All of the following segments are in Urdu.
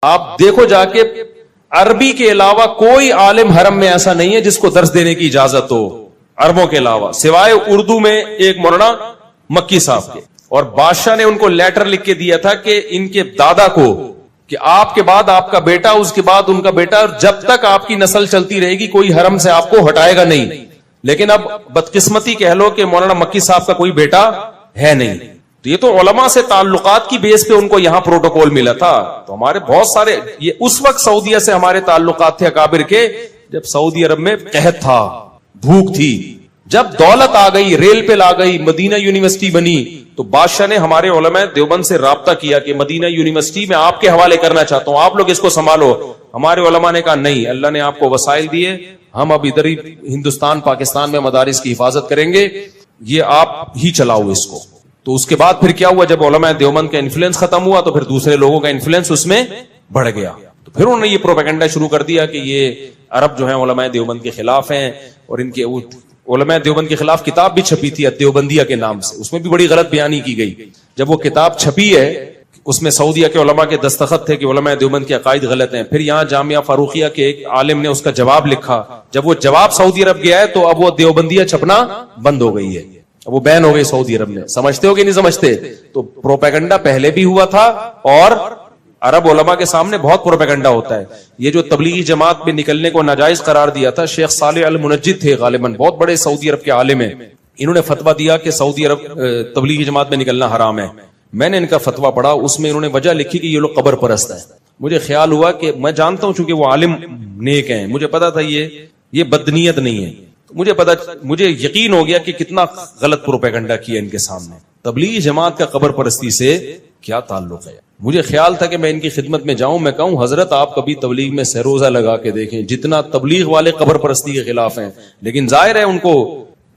آپ دیکھو جا کے عربی کے علاوہ کوئی عالم حرم میں ایسا نہیں ہے جس کو درس دینے کی اجازت ہو عربوں کے علاوہ، سوائے اردو میں ایک مولانا مکی صاحب کے، اور بادشاہ نے ان کو لیٹر لکھ کے دیا تھا کہ ان کے دادا کو کہ آپ کے بعد آپ کا بیٹا، اس کے بعد ان کا بیٹا، جب تک آپ کی نسل چلتی رہے گی کوئی حرم سے آپ کو ہٹائے گا نہیں. لیکن اب بدقسمتی کہہ لو کہ مولانا مکی صاحب کا کوئی بیٹا ہے نہیں. تو یہ تو علماء سے تعلقات کی بیس پہ ان کو یہاں پروٹوکول ملا تھا. تو ہمارے بہت سارے، یہ اس وقت سعودیہ سے ہمارے تعلقات تھے اکابر کے جب سعودی عرب میں قحط تھا، بھوک تھی. جب دولت آ گئی، ریل پہ لا گئی، مدینہ یونیورسٹی بنی، تو بادشاہ نے ہمارے علماء دیوبند سے رابطہ کیا کہ مدینہ یونیورسٹی میں آپ کے حوالے کرنا چاہتا ہوں، آپ لوگ اس کو سنبھالو. ہمارے علماء نے کہا نہیں، اللہ نے آپ کو وسائل دیے، ہم اب ادھر ہی ہندوستان پاکستان میں مدارس کی حفاظت کریں گے، یہ آپ ہی چلاؤ اس کو. تو اس کے بعد پھر کیا ہوا، جب علماء دیوبند کا انفلوئنس ختم ہوا تو پھر دوسرے لوگوں کا انفلوئنس اس میں بڑھ گیا. تو پھر انہوں نے یہ پروپیگنڈا شروع کر دیا کہ یہ عرب جو ہیں علماء دیوبند کے خلاف ہیں، اور ان کے علماء دیوبند کے خلاف کتاب بھی چھپی تھی دیوبندیہ کے نام سے، اس میں بھی بڑی غلط بیانی کی گئی. جب وہ کتاب چھپی ہے اس میں سعودیہ کے علماء کے دستخط تھے کہ علماء دیوبند کے عقائد غلط ہیں. پھر یہاں جامعہ فاروقیہ کے ایک عالم نے اس کا جواب لکھا. جب وہ جواب سعودی عرب گیا ہے تو اب وہ دیوبندیہ چھپنا بند ہو گئی ہے، اب وہ بین ہو گئی سعودی عرب میں. سمجھتے ہو کہ نہیں سمجھتے؟ تو پروپیگنڈا پہلے بھی ہوا تھا، اور عرب علماء کے سامنے بہت پروپیگنڈا ہوتا ہے. یہ جو تبلیغی جماعت میں نکلنے کو ناجائز قرار دیا تھا، شیخ صالح المنجد تھے غالباً، بہت بڑے سعودی عرب کے عالم ہیں. انہوں نے فتویٰ دیا کہ سعودی عرب تبلیغی جماعت میں نکلنا حرام ہے. میں نے ان کا فتویٰ پڑھا، اس میں انہوں نے وجہ لکھی کہ یہ لوگ قبر پرست ہیں. مجھے خیال ہوا کہ میں جانتا ہوں چونکہ وہ عالم نیک ہیں، مجھے پتا تھا یہ بدنیت نہیں ہے. مجھے یقین ہو گیا کہ کتنا غلط پروپیگنڈا کیا ان کے سامنے. تبلیغی جماعت کا قبر پرستی سے کیا تعلق ہے؟ مجھے خیال تھا کہ میں ان کی خدمت میں جاؤں، میں کہوں حضرت آپ کبھی تبلیغ میں سروزہ لگا کے دیکھیں، جتنا تبلیغ والے قبر پرستی کے خلاف ہیں. لیکن ظاہر ہے ان کو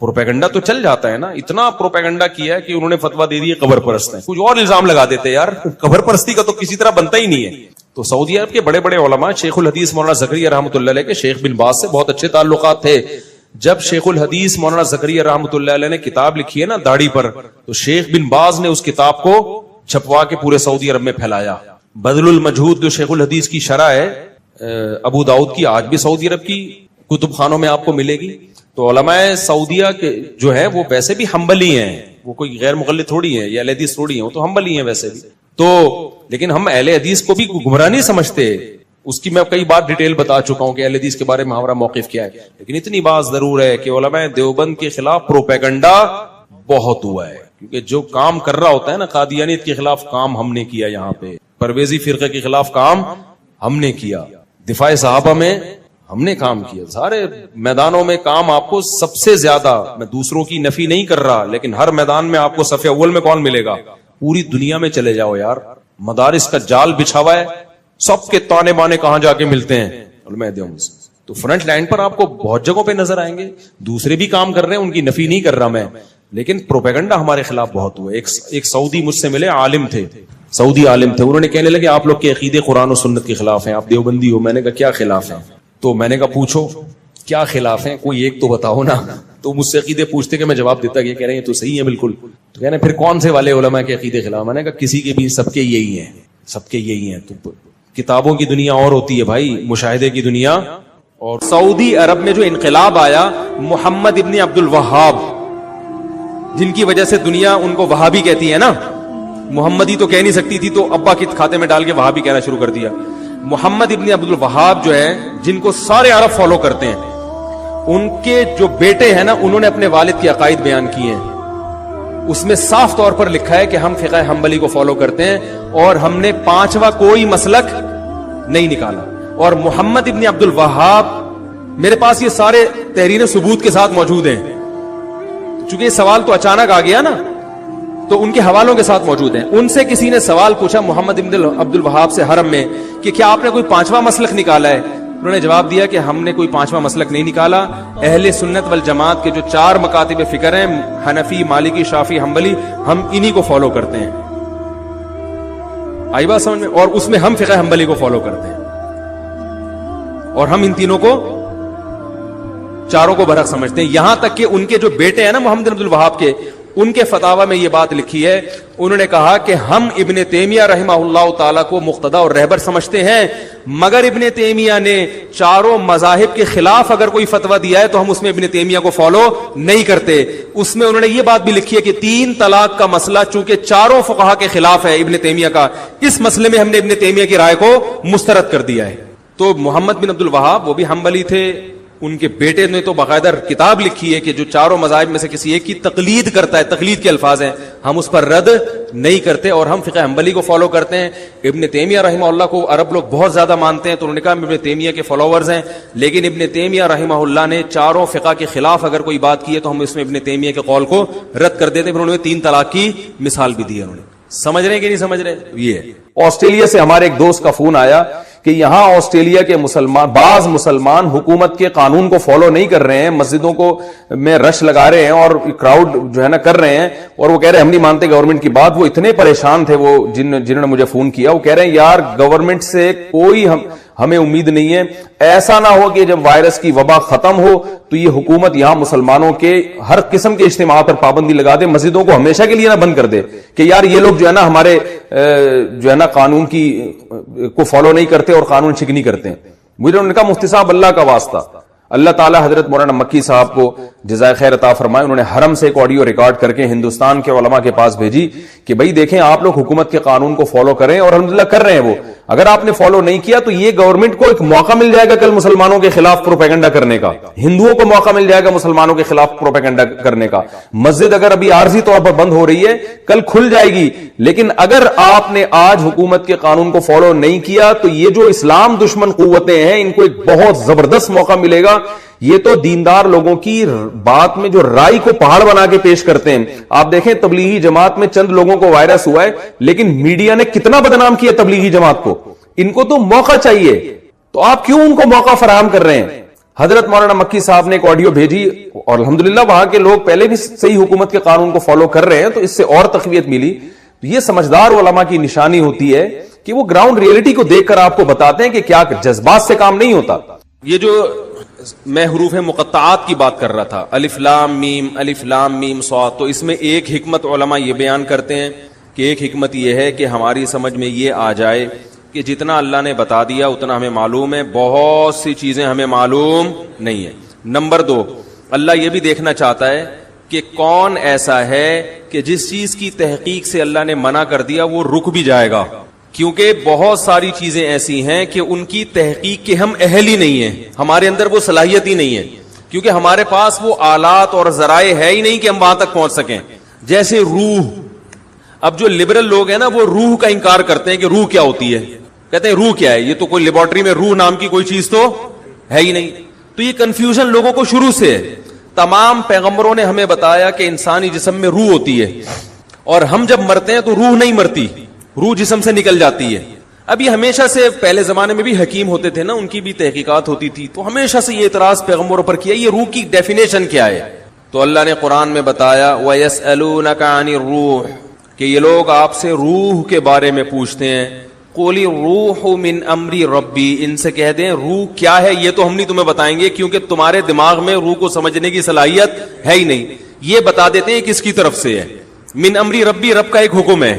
پروپیگنڈا تو چل جاتا ہے نا. اتنا پروپیگنڈا کیا ہے کہ انہوں نے فتویٰ دے دی قبر پرست ہیں. کچھ اور الزام لگا دیتے یار، قبر پرستی کا تو کسی طرح بنتا ہی نہیں ہے. تو سعودی عرب کے بڑے بڑے علماء، شیخ الحدیث مولانا زکریا رحمۃ اللہ علیہ کے شیخ بن باز سے بہت اچھے تعلقات تھے. جب شیخ الحدیث مولانا زکریا رحمۃ اللہ علیہ نے کتاب لکھی ہے نا داڑھی پر، تو شیخ بن باز نے اس کتاب کو چھپوا کے پورے سعودی عرب میں پھیلایا. بذل المجہود جو شیخ الحدیث کی شرح ہے ابو داؤد کی، آج بھی سعودی عرب کی کتب خانوں میں آپ کو ملے گی. تو علماء سعودیہ کے جو ہے وہ ویسے بھی حنبلی ہیں، وہ کوئی غیر مقلد تھوڑی ہیں یا اہل حدیث تھوڑی ہیں، وہ تو حنبلی ہیں ویسے بھی. تو لیکن ہم اہل حدیث کو بھی گمراہ نہیں سمجھتے، اس کی میں کئی بار ڈیٹیل بتا چکا ہوں کہ اہل حدیث کے بارے میں ہمارا موقف کیا ہے. لیکن اتنی بات ضرور ہے کہ علماء دیوبند کے خلاف پروپیگنڈا بہت ہوا ہے، کیونکہ جو کام کر رہا ہوتا ہے نا، قادیانیت کے خلاف کام ہم نے کیا، یہاں پہ پرویزی فرقے کے خلاف کام ہم نے کیا، دفاع صحابہ میں ہم نے کام کیا، سارے میدانوں میں کام. آپ کو سب سے زیادہ، میں دوسروں کی نفی نہیں کر رہا، لیکن ہر میدان میں آپ کو صف اول میں کون ملے گا؟ پوری دنیا میں چلے جاؤ یار، مدارس کا جال بچھا ہوا ہے، سب کے تانے بانے کہاں جا کے ملتے ہیں؟ علماء دیوبند سے. تو فرنٹ لائن پر آپ کو بہت جگہوں پہ نظر آئیں گے، دوسرے بھی کام کر رہے ہیں، ان کی نفی نہیں کر رہا میں، لیکن پروپیگنڈا ہمارے خلاف بہت ہوا. ایک سعودی مجھ سے ملے، عالم تھے، سعودی عالم تھے، انہوں نے کہنے لگے آپ لوگ کے عقیدے قرآن و سنت کے خلاف ہیں، آپ دیوبندی ہو. میں نے کہا کیا خلاف ہیں؟ تو میں نے کہا پوچھو کیا خلاف ہیں، کوئی ایک تو بتاؤ نا. تو مجھ سے عقیدے پوچھتے کہ میں جواب دیتا کہ کہہ رہے ہیں تو صحیح ہے بالکل. تو کہنے پھر کون سے والے علماء کے عقیدے خلاف؟ میں نے کہا کسی کے بھی، سب کے یہی ہیں، سب کے یہی ہیں. تو کتابوں کی دنیا اور ہوتی ہے بھائی، مشاہدے کی دنیا. اور سعودی عرب میں جو انقلاب آیا، محمد ابن عبد الوہاب، جن کی وجہ سے دنیا ان کو وہابی کہتی ہے نا، محمدی تو کہہ نہیں سکتی تھی تو ابا کے کھاتے میں ڈال کے وہابی کہنا شروع کر دیا. محمد ابن عبد الوہاب جو ہے، جن کو سارے عرب فالو کرتے ہیں، ان کے جو بیٹے ہیں نا، انہوں نے اپنے والد کے عقائد بیان کیے ہیں. اس میں صاف طور پر لکھا ہے کہ ہم فقہ حنبلی کو فالو کرتے ہیں اور ہم نے پانچواں کوئی مسلک نہیں نکالا. اور محمد ابن عبد الوہاب، میرے پاس یہ سارے تحریر ثبوت کے ساتھ موجود ہیں، چونکہ یہ سوال تو اچانک آ گیا نا، تو ان کے حوالوں کے ساتھ موجود ہیں. ان سے کسی نے سوال پوچھا محمد ابن عبد الوہاب سے حرم میں کہ کیا آپ نے کوئی پانچواں مسلک نکالا ہے؟ انہوں نے جواب دیا کہ ہم نے کوئی پانچواں مسلک نہیں نکالا، اہل سنت والجماعت کے جو 4 مکاتب فکر ہیں، حنفی، مالکی، شافعی، حنبلی، ہم انہی کو فالو کرتے ہیں. آئی بات سمجھ میں؟ اور اس میں ہم فقہ حنبلی کو فالو کرتے ہیں، اور ہم ان تینوں کو، چاروں کو برحق سمجھتے ہیں. یہاں تک کہ ان کے جو بیٹے ہیں نا محمد بن عبد الوہاب کے، ان کے فتاوا میں یہ بات لکھی ہے, انہوں نے کہا کہ ہم ابن تیمیہ رحمہ اللہ تعالیٰ کو مقتدا اور رہبر سمجھتے ہیں, مگر ابن تیمیہ نے چاروں مذاہب کے خلاف اگر کوئی فتویٰ دیا ہے تو ہم اس میں ابن تیمیہ کو فالو نہیں کرتے. اس میں انہوں نے یہ بات بھی لکھی ہے کہ 3 طلاق کا مسئلہ چونکہ چاروں فقہا کے خلاف ہے ابن تیمیہ کا, اس مسئلے میں ہم نے ابن تیمیہ کی رائے کو مسترد کر دیا ہے. تو محمد بن عبد الوہاب وہ بھی حنبلی تھے, ان کے بیٹے نے تو باقاعدہ کتاب لکھی ہے کہ جو چاروں مذاہب میں سے کسی ایک کی تقلید کرتا ہے, تقلید کے الفاظ ہیں, ہم اس پر رد نہیں کرتے اور ہم فقہ حنبلی کو فالو کرتے ہیں. ابن تیمیہ رحمہ اللہ کو عرب لوگ بہت زیادہ مانتے ہیں, تو انہوں نے کہا ہم ابن تیمیہ کے فالوورز ہیں, لیکن ابن تیمیہ رحمہ اللہ نے چاروں فقہ کے خلاف اگر کوئی بات کی ہے تو ہم اس میں ابن تیمیہ کے قول کو رد کر دیتے. پھر انہوں نے 3 طلاق کی مثال بھی دی ہے. انہوں نے سمجھ رہے ہیں کہ نہیں سمجھ رہے؟ یہ آسٹریلیا سے ہمارے ایک دوست کا فون آیا کہ یہاں آسٹریلیا کے بعض مسلمان حکومت کے قانون کو فالو نہیں کر رہے ہیں, مسجدوں کو میں رش لگا رہے ہیں اور کراؤڈ جو ہے نا کر رہے ہیں, اور وہ کہہ رہے ہیں ہم نہیں مانتے گورنمنٹ کی بات. وہ اتنے پریشان تھے وہ جنہوں نے مجھے فون کیا, وہ کہہ رہے ہیں یار گورنمنٹ سے کوئی ہمیں امید نہیں ہے, ایسا نہ ہو کہ جب وائرس کی وبا ختم ہو تو یہ حکومت یہاں مسلمانوں کے ہر قسم کے اجتماعات پر پابندی لگا دے, مسجدوں کو ہمیشہ کے لیے نہ بند کر دے کہ یار یہ لوگ جو ہے نا ہمارے جو ہے نا قانون کی کو فالو نہیں کرتے اور قانون شکنی کرتے ہیں. مجھے انہوں نے کہا مفتی صاحب اللہ کا واسطہ, اللہ تعالیٰ حضرت مولانا مکی صاحب کو جزائے خیر عطا فرمائے, انہوں نے حرم سے ایک آڈیو ریکارڈ کر کے ہندوستان کے علماء کے پاس بھیجی کہ بھئی دیکھیں آپ لوگ حکومت کے قانون کو فالو کریں, اور الحمدللہ کر رہے ہیں وہ. اگر آپ نے فالو نہیں کیا تو یہ گورنمنٹ کو ایک موقع مل جائے گا کل مسلمانوں کے خلاف پروپیگنڈا کرنے کا, ہندوؤں کو موقع مل جائے گا مسلمانوں کے خلاف پروپیگنڈا کرنے کا. مسجد اگر ابھی عارضی طور پر بند ہو رہی ہے, کل کھل جائے گی, لیکن اگر آپ نے آج حکومت کے قانون کو فالو نہیں کیا تو یہ جو اسلام دشمن قوتیں ہیں ان کو ایک بہت زبردست موقع ملے گا. یہ تو دیندار لوگوں کی بات میں جو رائے کو پہاڑ بنا کے پیش کرتے ہیں. آپ دیکھیں تبلیغی جماعت میں چند لوگوں کو وائرس ہوا ہے, لیکن میڈیا نے کتنا بدنام کیا تبلیغی جماعت کو. ان کو تو موقع چاہیے, تو آپ کیوں ان کو موقع فراہم کر رہے ہیں؟ حضرت مولانا مکی صاحب نے ایک آڈیو بھیجی, اور الحمدللہ وہاں کے لوگ پہلے بھی صحیح حکومت کے قانون کو فالو کر رہے ہیں, تو اس سے اور تقویت ملی. تو یہ سمجھدار علماء کی نشانی ہوتی ہے کہ وہ گراؤنڈ ریئلٹی کو دیکھ کر آپ کو بتاتے ہیں کہ کیا جذبات سے کام نہیں ہوتا. یہ جو میں حروف مقطعات کی بات کر رہا تھا, الف لام میم صاد, تو اس میں ایک حکمت علماء یہ بیان کرتے ہیں کہ ایک حکمت یہ ہے کہ ہماری سمجھ میں یہ آ جائے کہ جتنا اللہ نے بتا دیا اتنا ہمیں معلوم ہے, بہت سی چیزیں ہمیں معلوم نہیں ہے. نمبر 2, اللہ یہ بھی دیکھنا چاہتا ہے کہ کون ایسا ہے کہ جس چیز کی تحقیق سے اللہ نے منع کر دیا وہ رک بھی جائے گا, کیونکہ بہت ساری چیزیں ایسی ہیں کہ ان کی تحقیق کے ہم اہل ہی نہیں ہیں, ہمارے اندر وہ صلاحیت ہی نہیں ہے, کیونکہ ہمارے پاس وہ آلات اور ذرائع ہے ہی نہیں کہ ہم وہاں تک پہنچ سکیں. جیسے روح, اب جو لبرل لوگ ہیں نا وہ روح کا انکار کرتے ہیں کہ روح کیا ہوتی ہے, کہتے ہیں روح کیا ہے, یہ تو کوئی لیبارٹری میں روح نام کی کوئی چیز تو ہے ہی نہیں. تو یہ کنفیوژن لوگوں کو شروع سے ہے. تمام پیغمبروں نے ہمیں بتایا کہ انسانی جسم میں روح ہوتی ہے, اور ہم جب مرتے ہیں تو روح نہیں مرتی, روح جسم سے نکل جاتی ہے. اب یہ ہمیشہ سے پہلے زمانے میں بھی حکیم ہوتے تھے نا, ان کی بھی تحقیقات ہوتی تھی, تو ہمیشہ سے یہ اعتراض پیغمبروں پر کیا یہ روح کی ڈیفینیشن کیا ہے. تو اللہ نے قرآن میں بتایا وَيَسْأَلُونَكَ عَنِ الرُّوحِ, کہ یہ لوگ آپ سے روح کے بارے میں پوچھتے ہیں. قُلِ الرُّوحُ مِنْ أَمْرِ رَبِّي, ان سے کہہ دیں روح کیا ہے یہ تو ہم نہیں تمہیں بتائیں گے, کیونکہ تمہارے دماغ میں روح کو سمجھنے کی صلاحیت ہے ہی نہیں. یہ بتا دیتے ہیں کس کی طرف سے ہے. من امری ربی, رب کا ایک حکم ہے,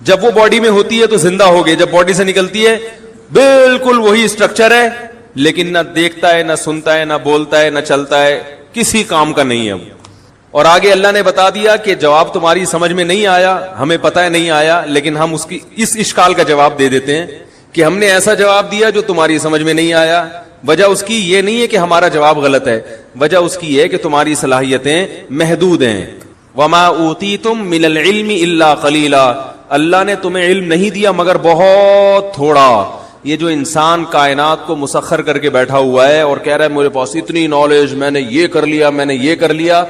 جب وہ باڈی میں ہوتی ہے تو زندہ ہو گئے, جب باڈی سے نکلتی ہے بالکل وہی اسٹرکچر ہے, لیکن نہ دیکھتا ہے, نہ سنتا ہے, نہ بولتا ہے, نہ چلتا ہے, کسی کام کا نہیں ہے. اور آگے اللہ نے بتا دیا کہ جواب تمہاری سمجھ میں نہیں آیا, ہمیں پتہ ہے نہیں آیا, لیکن ہم اس اشکال کا جواب دے دیتے ہیں کہ ہم نے ایسا جواب دیا جو تمہاری سمجھ میں نہیں آیا. وجہ اس کی یہ نہیں ہے کہ ہمارا جواب غلط ہے, وجہ اس کی یہ ہے کہ تمہاری صلاحیتیں محدود ہیں. وما اوتیتم من العلم الا قلیلا, اللہ نے تمہیں علم نہیں دیا مگر بہت تھوڑا. یہ جو انسان کائنات کو مسخر کر کے بیٹھا ہوا ہے اور کہہ رہا ہے میرے پاس اتنی نالج, میں نے یہ کر لیا, میں نے یہ کر لیا,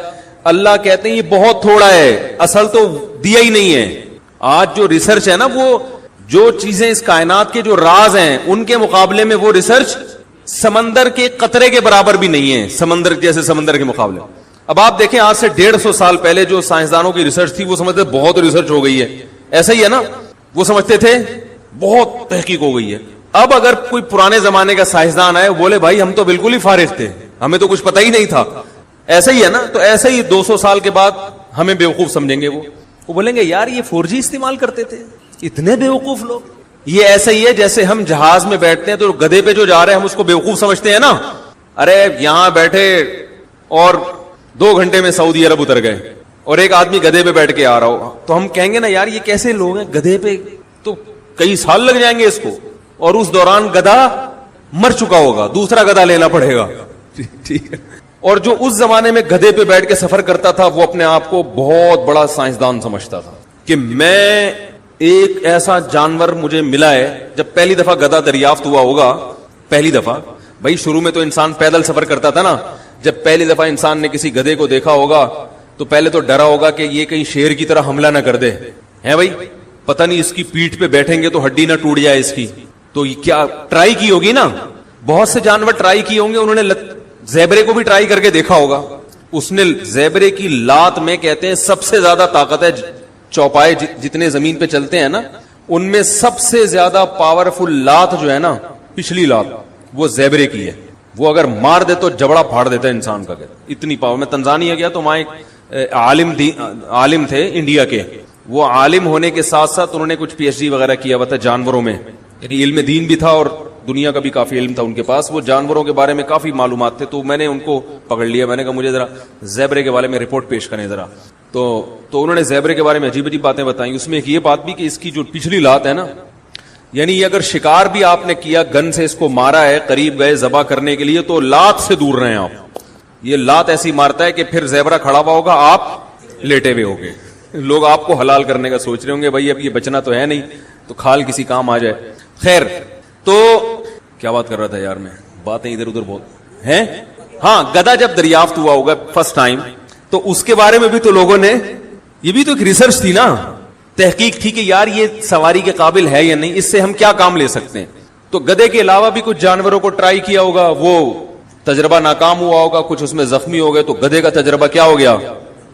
اللہ کہتے ہیں یہ بہت تھوڑا ہے, اصل تو دیا ہی نہیں ہے. آج جو ریسرچ ہے نا, وہ جو چیزیں اس کائنات کے جو راز ہیں ان کے مقابلے میں وہ ریسرچ سمندر کے قطرے کے برابر بھی نہیں ہے, سمندر جیسے سمندر کے مقابلے. اب آپ دیکھیں آج سے 150 سال پہلے جو سائنسدانوں کی ریسرچ تھی وہ سمجھتے بہت ریسرچ ہو گئی ہے, ایسا ہی ہے نا, وہ سمجھتے تھے بہت تحقیق ہو گئی ہے. اب اگر کوئی پرانے زمانے کا سائنسدان آئے بولے بھائی ہم تو بالکل ہی فارغ تھے, ہمیں تو کچھ پتہ ہی نہیں تھا, ایسا ہی ہے نا. تو ایسے ہی 200 سال کے بعد ہمیں بیوقوف سمجھیں گے. وہ بولیں گے یار یہ 4G استعمال کرتے تھے, اتنے بیوقوف لوگ. یہ ایسا ہی ہے جیسے ہم جہاز میں بیٹھتے ہیں تو گدھے پہ جو جا رہے ہیں ہم اس کو بیوقوف سمجھتے ہیں نا. ارے یہاں بیٹھے اور 2 گھنٹے میں سعودی عرب اتر گئے, اور ایک آدمی گدھے پہ بیٹھ کے آ رہا ہو, تو ہم کہیں گے نا یار یہ کیسے لوگ ہیں, گدھے پہ تو کئی سال لگ جائیں گے اس کو, اور اس دوران گدھا مر چکا ہوگا, دوسرا گدھا لینا پڑے گا. ٹھیک ہے. اور جو اس زمانے میں گدھے پہ بیٹھ کے سفر کرتا تھا وہ اپنے آپ کو بہت بڑا سائنسدان سمجھتا تھا کہ میں ایک ایسا جانور مجھے ملا ہے. جب پہلی دفعہ گدھا دریافت ہوا ہوگا, پہلی دفعہ, بھائی شروع میں تو انسان پیدل سفر کرتا تھا نا, جب پہلی دفعہ انسان نے کسی گدھے کو دیکھا ہوگا تو پہلے تو ڈرا ہوگا کہ یہ کہیں شیر کی طرح حملہ نہ کر دے, ہے بھائی, پتہ نہیں اس کی پیٹھ پہ بیٹھیں گے تو ہڈی نہ ٹوٹ جائے اس کی. تو یہ کیا ٹرائی کی ہوگی نا, بہت سے جانور ٹرائی کیے ہوں گے, انہوں نے زیبرے کو بھی ٹرائی کر کے دیکھا ہوگا. اس نے زیبرے کی لات میں کہتے ہیں سب سے زیادہ طاقت ہے, چوپائے جتنے زمین پہ چلتے ہیں نا ان میں سب سے زیادہ پاورفل لات جو ہے نا, پچھلی لات, وہ زیبرے کی ہے. وہ اگر مار دے تو جبڑا پھاڑ دیتا ہے انسان کا, اتنی پاور. میں تنزانیہ گیا تو وہاں ایک عالم تھے انڈیا کے, وہ عالم ہونے کے ساتھ ساتھ انہوں نے کچھ PhD وغیرہ کیا ہوا تھا جانوروں میں, یعنی علم دین بھی تھا اور دنیا کا بھی کافی علم تھا ان کے پاس. وہ جانوروں کے بارے میں کافی معلومات تھے, تو میں نے ان کو پکڑ لیا. میں نے کہا مجھے ذرا زیبرے کے بارے میں رپورٹ پیش کریں ذرا. تو انہوں نے زیبرے کے بارے میں عجیب عجیب باتیں بتائیں. اس میں ایک یہ بات بھی کہ اس کی جو پچھلی لات ہے نا, یعنی یہ اگر شکار بھی آپ نے کیا, گن سے اس کو مارا ہے, قریب گئے ذبح کرنے کے لیے, تو لات سے دور رہیں آپ. یہ لات ایسی مارتا ہے کہ پھر زیبرا کھڑا ہوا ہوگا, آپ لیٹے ہوئے ہوگے. لوگ آپ کو حلال کرنے کا سوچ رہے ہوں گے, بھائی اب یہ بچنا تو ہے نہیں تو کھال کسی کام آ جائے. خیر, تو کیا بات کر رہا تھا یار میں, باتیں ادھر ادھر بہت ہیں. ہاں, گدھا جب دریافت ہوا ہوگا فرسٹ ٹائم, تو اس کے بارے میں بھی تو لوگوں نے, یہ بھی تو ایک ریسرچ تھی نا, تحقیق تھی کہ یار یہ سواری کے قابل ہے یا نہیں, اس سے ہم کیا کام لے سکتے ہیں. تو گدھے کے علاوہ بھی کچھ جانوروں کو ٹرائی کیا ہوگا, وہ تجربہ ناکام ہوا ہوگا, کچھ اس میں زخمی ہو گئے, تو گدھے کا تجربہ کیا ہو گیا,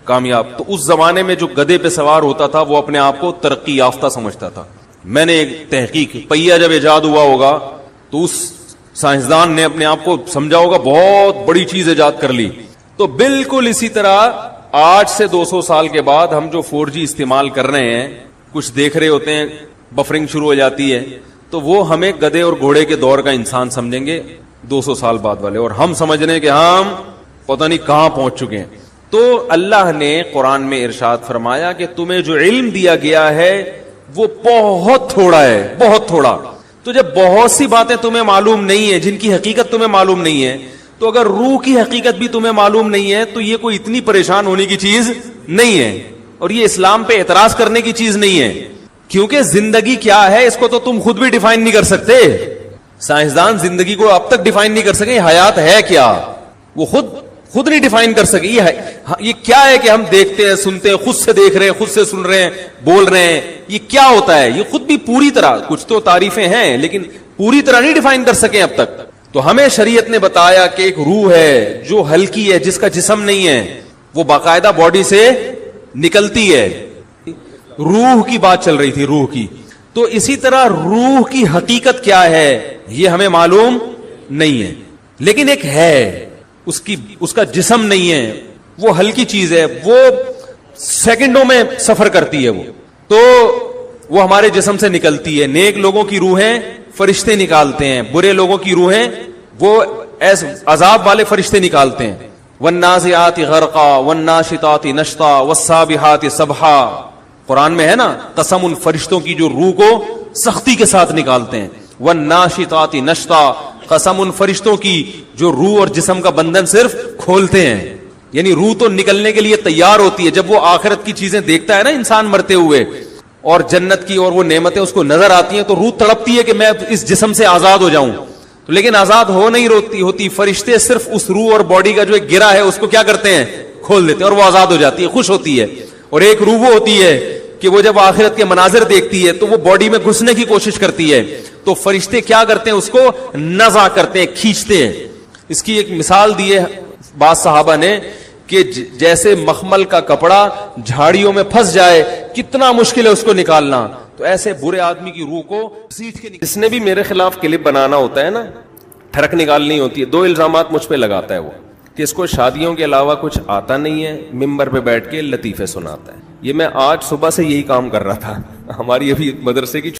کامیاب. تو اس زمانے میں جو گدھے پہ سوار ہوتا تھا وہ اپنے آپ کو ترقی یافتہ سمجھتا تھا. میں نے ایک تحقیق, پہیا جب ایجاد ہوا ہوگا تو اس سائنسدان نے اپنے آپ کو سمجھا ہوگا بہت بڑی چیز ایجاد کر لی. تو بالکل اسی طرح آج سے 200 سال کے بعد ہم جو 4G استعمال کر رہے ہیں, کچھ دیکھ رہے ہوتے ہیں, بفرنگ شروع ہو جاتی ہے, تو وہ ہمیں گدھے اور گھوڑے کے دور کا انسان سمجھیں گے 200 سال بعد والے, اور ہم سمجھ رہے ہیں کہ ہم پتہ نہیں کہاں پہنچ چکے ہیں. تو اللہ نے قرآن میں ارشاد فرمایا کہ تمہیں جو علم دیا گیا ہے وہ بہت تھوڑا ہے, بہت تھوڑا. تو جب بہت سی باتیں تمہیں معلوم نہیں ہے, جن کی حقیقت تمہیں معلوم نہیں ہے, تو اگر روح کی حقیقت بھی تمہیں معلوم نہیں ہے تو یہ کوئی اتنی پریشان ہونے کی چیز نہیں ہے, اور یہ اسلام پہ اعتراض کرنے کی چیز نہیں ہے. کیونکہ زندگی کیا ہے اس کو تو تم خود بھی ڈیفائن نہیں کر سکتے. سائنسدان زندگی کو اب تک ڈیفائن نہیں کر سکے, حیات ہے کیا وہ خود نہیں ڈیفائن کر سکے. یہ کیا ہے کہ ہم دیکھتے ہیں, سنتے ہیں, خود سے دیکھ رہے ہیں, خود سے سن رہے ہیں, بول رہے ہیں, یہ کیا ہوتا ہے, یہ خود بھی پوری طرح, کچھ تو تعریفیں ہیں لیکن پوری طرح نہیں ڈیفائن کر سکے اب تک. تو ہمیں شریعت نے بتایا کہ ایک روح ہے جو ہلکی ہے, جس کا جسم نہیں ہے, وہ باقاعدہ باڈی سے نکلتی ہے. روح کی بات چل رہی تھی, روح کی. تو اسی طرح روح کی حقیقت کیا ہے یہ ہمیں معلوم نہیں ہے, لیکن ایک ہے, اس کا جسم نہیں ہے, وہ ہلکی چیز ہے, وہ سیکنڈوں میں سفر کرتی ہے, تو وہ ہمارے جسم سے نکلتی ہے. نیک لوگوں کی روحیں فرشتے نکالتے ہیں, برے لوگوں کی روحیں وہ عذاب والے فرشتے نکالتے ہیں. والنازعات غرقا والناشطات نشطا والسابحات سبحا, قرآن میں ہے نا, قسم ان فرشتوں کی جو روح کو سختی کے ساتھ نکالتے ہیں. والناشطات نشطا, قسم ان فرشتوں کی جو روح اور جسم کا بندھن صرف کھولتے ہیں. یعنی روح تو نکلنے کے لیے تیار ہوتی ہے. جب وہ آخرت کی چیزیں دیکھتا ہے نا انسان مرتے ہوئے, اور جنت کی اور وہ نعمتیں اس کو نظر آتی ہیں, تو روح تڑپتی ہے کہ میں اس جسم سے آزاد ہو جاؤں, لیکن آزاد ہو نہیں ہوتی. فرشتے صرف اس روح اور باڈی کا جو ایک گرہ ہے اس کو کیا کرتے ہیں, کھول دیتے ہیں, اور وہ آزاد ہو جاتی ہے, خوش ہوتی ہے. اور ایک روح وہ ہوتی ہے کہ وہ جب آخرت کے مناظر دیکھتی ہے تو وہ باڈی میں گھسنے کی کوشش کرتی ہے, تو فرشتے کیا کرتے ہیں, اس کو نزع کرتے ہیں, کھینچتے ہیں. اس کی ایک مثال دی ہے بعض صحابہ نے کہ جیسے مخمل کا کپڑا جھاڑیوں میں پھنس جائے, کتنا مشکل ہے اس کو نکالنا, تو ایسے برے آدمی کی روح کو سیٹ کے اس نے بھی میرے خلاف کلپ بنانا ہوتا ہے نا, ٹھڑک نکالنی ہوتی ہے, 2 الزامات مجھ پہ لگاتا ہے وہ. کہ اس کو شادیوں کے علاوہ کچھ آتا نہیں ہے, ممبر پہ بیٹھ کے لطیفے سناتا ہے. یہ میں آج صبح سے یہی کام کر رہا تھا. ہماری ابھی مدرسے کی